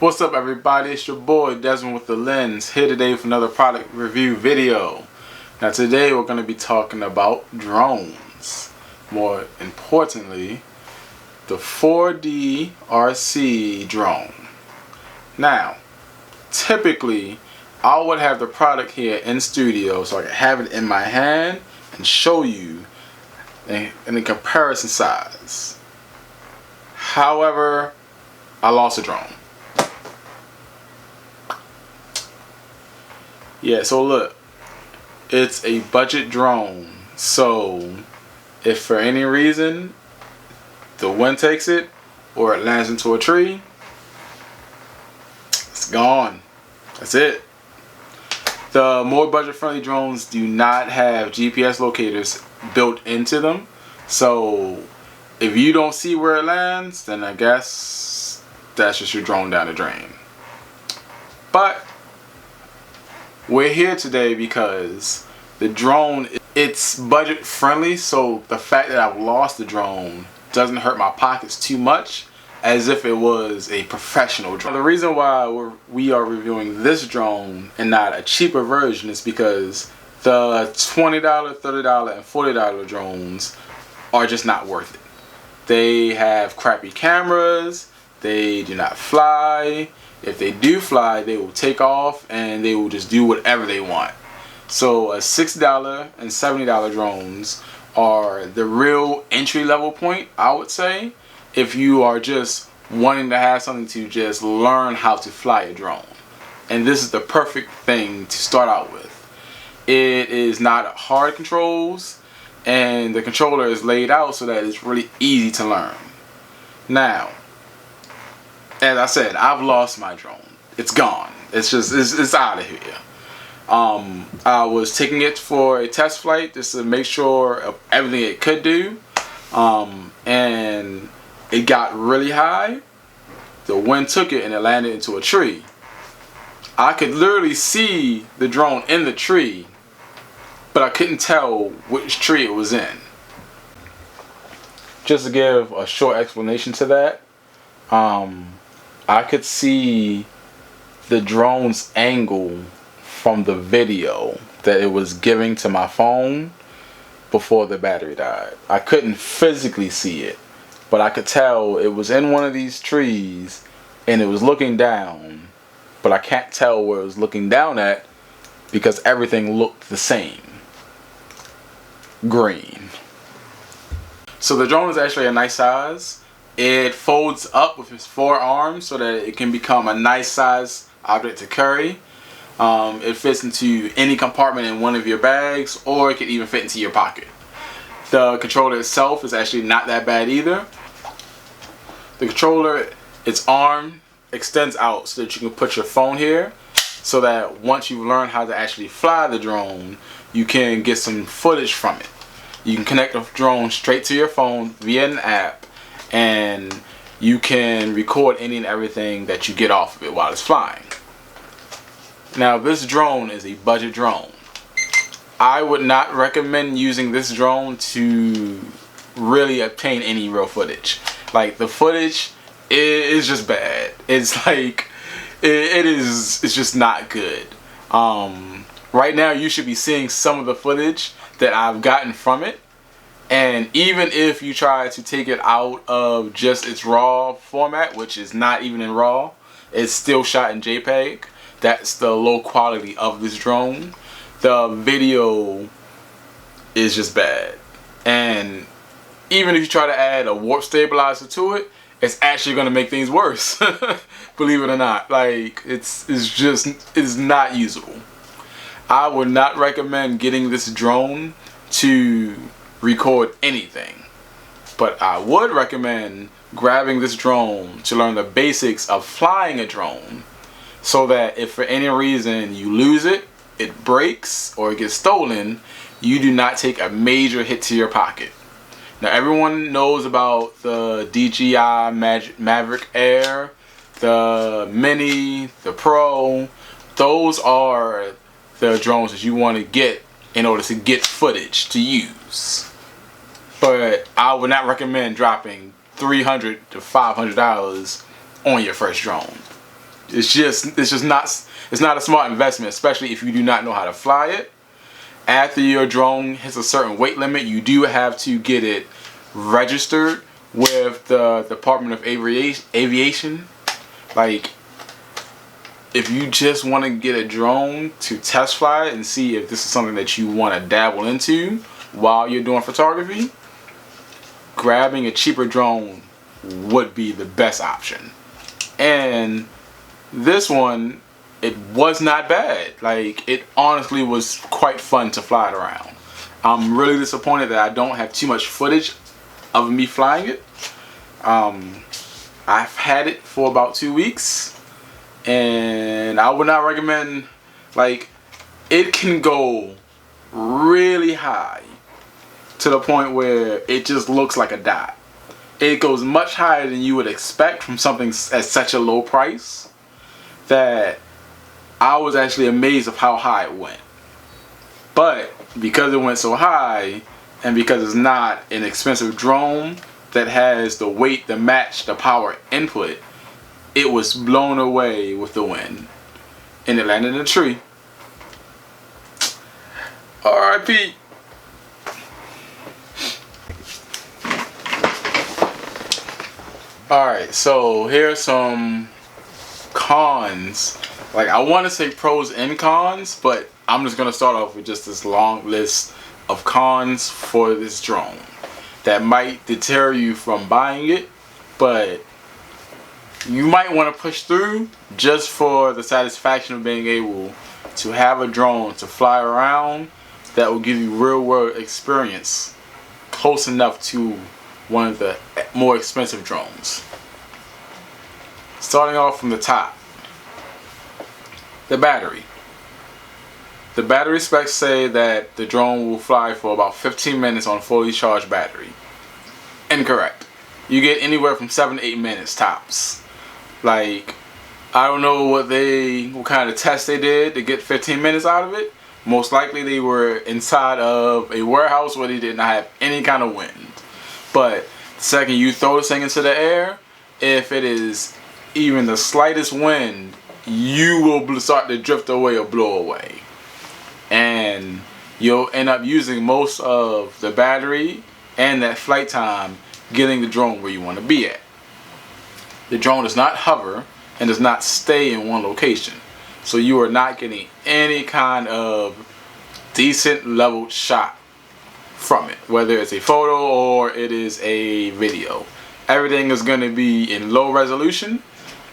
What's up everybody, it's your boy Desmond with the Lens, here today with another product review video. Now today we're going to be talking about drones. More importantly, the 4D RC drone. Now, typically I would have the product here in studio so I can have it in my hand and show you in the comparison size. However, I lost a drone. Yeah, so look, it's a budget drone, so if for any reason the wind takes it or it lands into a tree, it's gone. That's it. The more budget friendly drones do not have GPS locators built into them, so if you don't see where it lands, then I guess that's just your drone down the drain. But we're here today because the drone, it's budget friendly, so the fact that I've lost the drone doesn't hurt my pockets too much as if it was a professional drone. The reason why we are reviewing this drone and not a cheaper version is because the $20, $30, and $40 drones are just not worth it. They have crappy cameras, they do not fly. If they do fly, they will take off and they will just do whatever they want. So $60 and $70 drones are the real entry level point, I would say, if you are just wanting to have something to just learn how to fly a drone. And this is the perfect thing to start out with. It is not hard controls, and the controller is laid out so that it's really easy to learn. Now, as I said, I've lost my drone. It's gone. It's out of here. I was taking it for a test flight just to make sure of everything it could do. And it got really high. The wind took it and it landed into a tree. I could literally see the drone in the tree, but I couldn't tell which tree it was in. Just to give a short explanation to that, I could see the drone's angle from the video that it was giving to my phone before the battery died. I couldn't physically see it, but I could tell it was in one of these trees and it was looking down, but I can't tell where it was looking down at because everything looked the same. Green. So the drone is actually a nice size. It folds up with its 4 arms so that it can become a nice size object to carry. It fits into any compartment in one of your bags, or it can even fit into your pocket. The controller itself is actually not that bad either. The controller, its arm extends out so that you can put your phone here, so that once you learn how to actually fly the drone, you can get some footage from it. You can connect the drone straight to your phone via an app, and you can record any and everything that you get off of it while it's flying. Now, this drone is a budget drone. I would not recommend using this drone to really obtain any real footage. Like, the footage is just bad. It's like, it's just not good. Right now you should be seeing some of the footage that I've gotten from it. And even if you try to take it out of just its RAW format, which is not even in RAW, it's still shot in JPEG. That's the low quality of this drone. The video is just bad. And even if you try to add a warp stabilizer to it, it's actually going to make things worse. Believe it or not. Like, it's not usable. I would not recommend getting this drone to record anything, but I would recommend grabbing this drone to learn the basics of flying a drone, so that if for any reason you lose it, it breaks, or it gets stolen, you do not take a major hit to your pocket. Now, everyone knows about the DJI Maverick Air, the Mini, the Pro. Those are the drones that you want to get in order to get footage to use. But I would not recommend dropping $300 to $500 on your first drone. It's not a smart investment, especially if you do not know how to fly it. After your drone hits a certain weight limit, you do have to get it registered with the Department of Aviation. Like, if you just want to get a drone to test fly it and see if this is something that you want to dabble into while you're doing photography, grabbing a cheaper drone would be the best option. And this one, it was not bad. Like, it honestly was quite fun to fly it around. I'm really disappointed that I don't have too much footage of me flying it. I've had it for about 2 weeks, and I would not recommend. Like, it can go really high to the point where it just looks like a dot. It goes much higher than you would expect from something at such a low price, that I was actually amazed of how high it went. But because it went so high, and because it's not an expensive drone that has the weight to match the power input, it was blown away with the wind, and it landed in a tree. R.I.P. Alright, so here's some cons. Like, I want to say pros and cons, but I'm just going to start off with just this long list of cons for this drone that might deter you from buying it, but you might want to push through just for the satisfaction of being able to have a drone to fly around that will give you real world experience close enough to one of the more expensive drones. Starting off from the top, the battery. The battery specs say that the drone will fly for about 15 minutes on a fully charged battery. Incorrect. You get anywhere from 7 to 8 minutes tops. Like, I don't know what kind of test they did to get 15 minutes out of it. Most likely they were inside of a warehouse where they did not have any kind of wind. But the second you throw this thing into the air, if it is even the slightest wind, you will start to drift away or blow away. And you'll end up using most of the battery and that flight time getting the drone where you want to be at. The drone does not hover and does not stay in one location. So you are not getting any kind of decent leveled shot from it, whether it's a photo or it is a video. Everything is going to be in low resolution,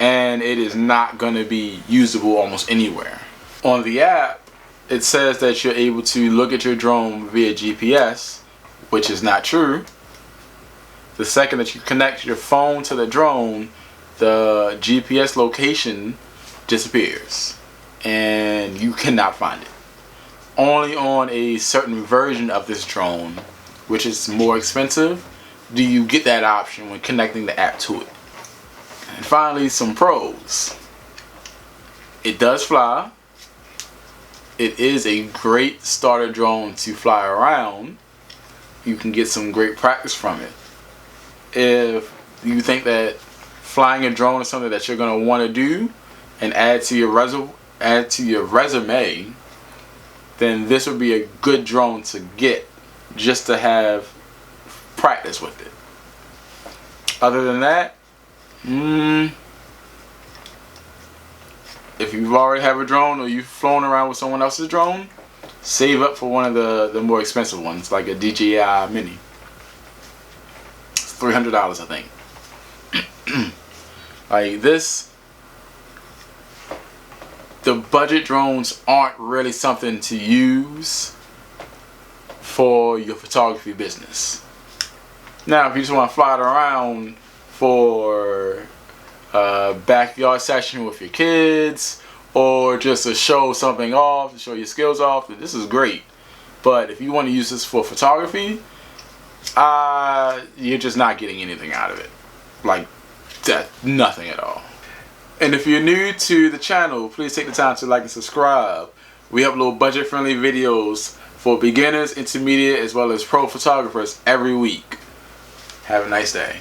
and it is not going to be usable almost anywhere. On the app, it says that you're able to look at your drone via GPS, which is not true. The second that you connect your phone to the drone, the GPS location disappears and you cannot find it. Only on a certain version of this drone, which is more expensive, do you get that option when connecting the app to it. And finally, some pros. It does fly. It is a great starter drone to fly around. You can get some great practice from it. If you think that flying a drone is something that you're going to want to do and add to your resume, then this would be a good drone to get just to have practice with it. Other than that, if you already have a drone or you've flown around with someone else's drone, save up for one of the more expensive ones, like a DJI Mini. It's $300, I think. Like this, the budget drones aren't really something to use for your photography business. Now, if you just want to fly it around for a backyard session with your kids, or just to show something off, to show your skills off, this is great. But if you want to use this for photography, you're just not getting anything out of it. Like, nothing at all. And if you're new to the channel, please take the time to like and subscribe. We upload budget-friendly videos for beginners, intermediate, as well as pro photographers every week. Have a nice day.